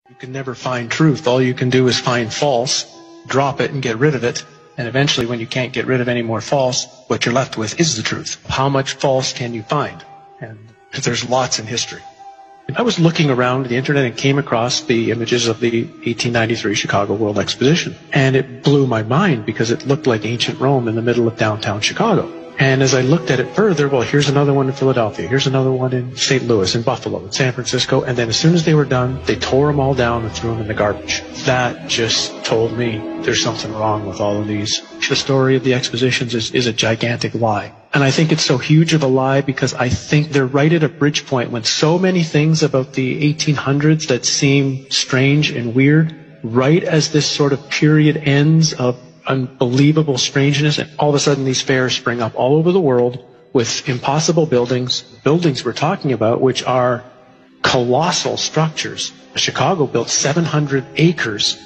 You can never find truth. All you can do is find false, drop it and get rid of it. And eventually when you can't get rid of any more false, what you're left with is the truth. How much false can you find? And there's lots in history. I was looking around the internet and came across the images of the 1893 Chicago World Exposition. And it blew my mind because it looked like ancient Rome in the middle of downtown Chicago. And as I looked at it further, well, here's another one in Philadelphia, here's another one in St. Louis, in Buffalo, in San Francisco, and then as soon as they were done, they tore them all down and threw them in the garbage. That just told me there's something wrong with all of these. The story of the expositions is a gigantic lie. And I think it's so huge of a lie because I think they're right at a bridge point when so many things about the 1800s that seem strange and weird, right as this sort of period ends of unbelievable strangeness, and all of a sudden these fairs spring up all over the world with impossible buildings we're talking about, which are colossal structures. Chicago built 700 acres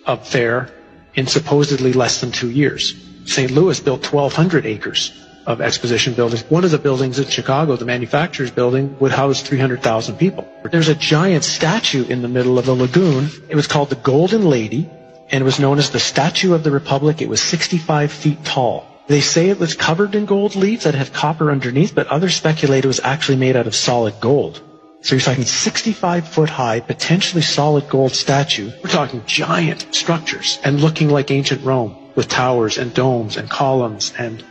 of fair in supposedly less than 2 years. St. Louis built 1,200 acres of exposition buildings. One of the buildings in Chicago, the manufacturer's building, would house 300,000 people. There's a giant statue in the middle of the lagoon. It was called the Golden Lady, and it was known as the Statue of the Republic. It was 65 feet tall. They say it was covered in gold leaves that had copper underneath, but others speculate it was actually made out of solid gold. So you're talking 65-foot high, potentially solid gold statue. We're talking giant structures and looking like ancient Rome with towers and domes and columns and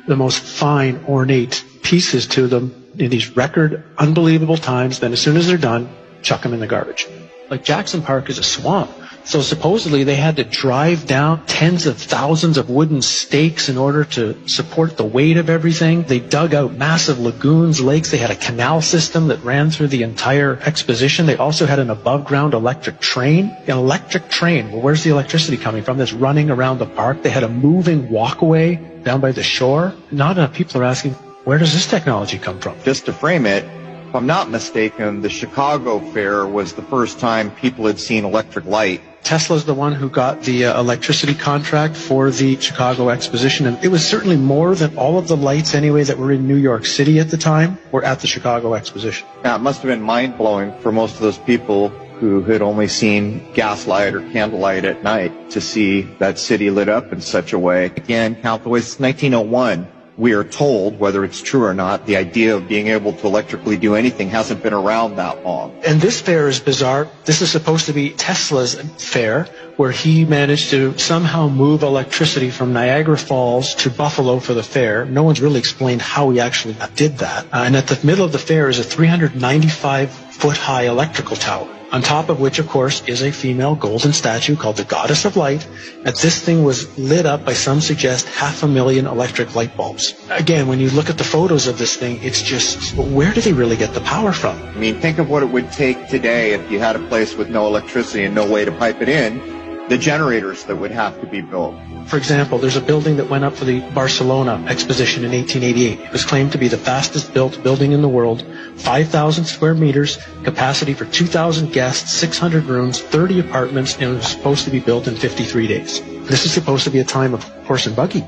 the most fine, ornate pieces to them in these record, unbelievable times. Then as soon as they're done, chuck them in the garbage. Like Jackson Park is a swamp. So supposedly they had to drive down tens of thousands of wooden stakes in order to support the weight of everything. They dug out massive lagoons, lakes. They had a canal system that ran through the entire exposition. They also had an above-ground electric train. An electric train, well, where's the electricity coming from? That's running around the park. They had a moving walkway down by the shore. Not enough people are asking, where does this technology come from? Just to frame it, if I'm not mistaken, the Chicago Fair was the first time people had seen electric light. Tesla's the one who got the electricity contract for the Chicago Exposition, and it was certainly more than all of the lights anyway that were in New York City at the time were at the Chicago Exposition. Now, it must have been mind-blowing for most of those people who had only seen gaslight or candlelight at night to see that city lit up in such a way. Again, count the way since 1901. We are told, whether it's true or not, the idea of being able to electrically do anything hasn't been around that long. And this fair is bizarre. This is supposed to be Tesla's fair, where he managed to somehow move electricity from Niagara Falls to Buffalo for the fair. No one's really explained how he actually did that. And at the middle of the fair is a 395-foot-high electrical tower, on top of which, of course, is a female golden statue called the Goddess of Light. And this thing was lit up by, some suggest, 500,000 electric light bulbs. Again, when you look at the photos of this thing, it's just, where do they really get the power from? I mean, think of what it would take today if you had a place with no electricity and no way to pipe it in, the generators that would have to be built. For example, there's a building that went up for the Barcelona Exposition in 1888. It was claimed to be the fastest built building in the world, 5,000 square meters, capacity for 2,000 guests, 600 rooms, 30 apartments, and it was supposed to be built in 53 days. This is supposed to be a time of horse and buggy.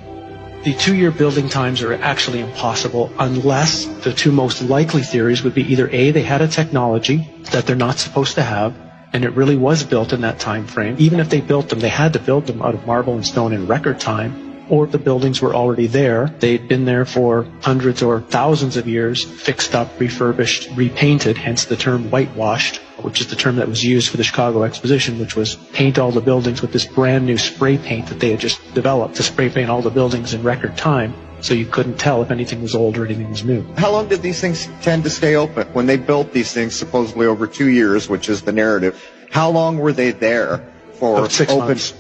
The 2-year building times are actually impossible unless the two most likely theories would be either A, they had a technology that they're not supposed to have, and it really was built in that time frame. Even if they built them, they had to build them out of marble and stone in record time, or the buildings were already there. They'd been there for hundreds or thousands of years, fixed up, refurbished, repainted, hence the term whitewashed, which is the term that was used for the Chicago Exposition, which was paint all the buildings with this brand new spray paint that they had just developed to spray paint all the buildings in record time, so you couldn't tell if anything was old or anything was new. How long did these things tend to stay open? When they built these things supposedly over 2 years, which is the narrative, how long were they there for? 6 months.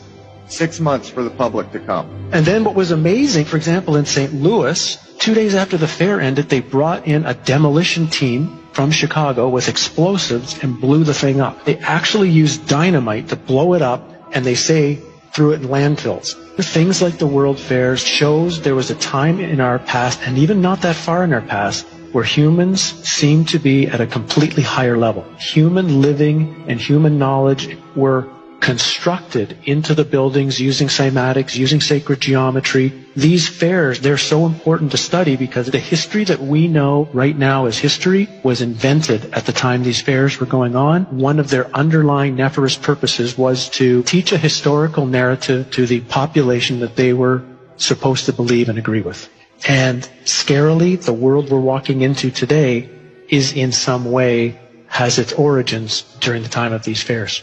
6 months for the public to come. And then what was amazing, for example, in St. Louis, 2 days after the fair ended, they brought in a demolition team from Chicago with explosives and blew the thing up. They actually used dynamite to blow it up, and they say threw it in landfills. Things like the World Fairs shows there was a time in our past, and even not that far in our past, where humans seem to be at a completely higher level. Human living and human knowledge were constructed into the buildings using cymatics, using sacred geometry. These fairs, they're so important to study because the history that we know right now as history was invented at the time these fairs were going on. One of their underlying nefarious purposes was to teach a historical narrative to the population that they were supposed to believe and agree with. And scarily, the world we're walking into today is in some way has its origins during the time of these fairs.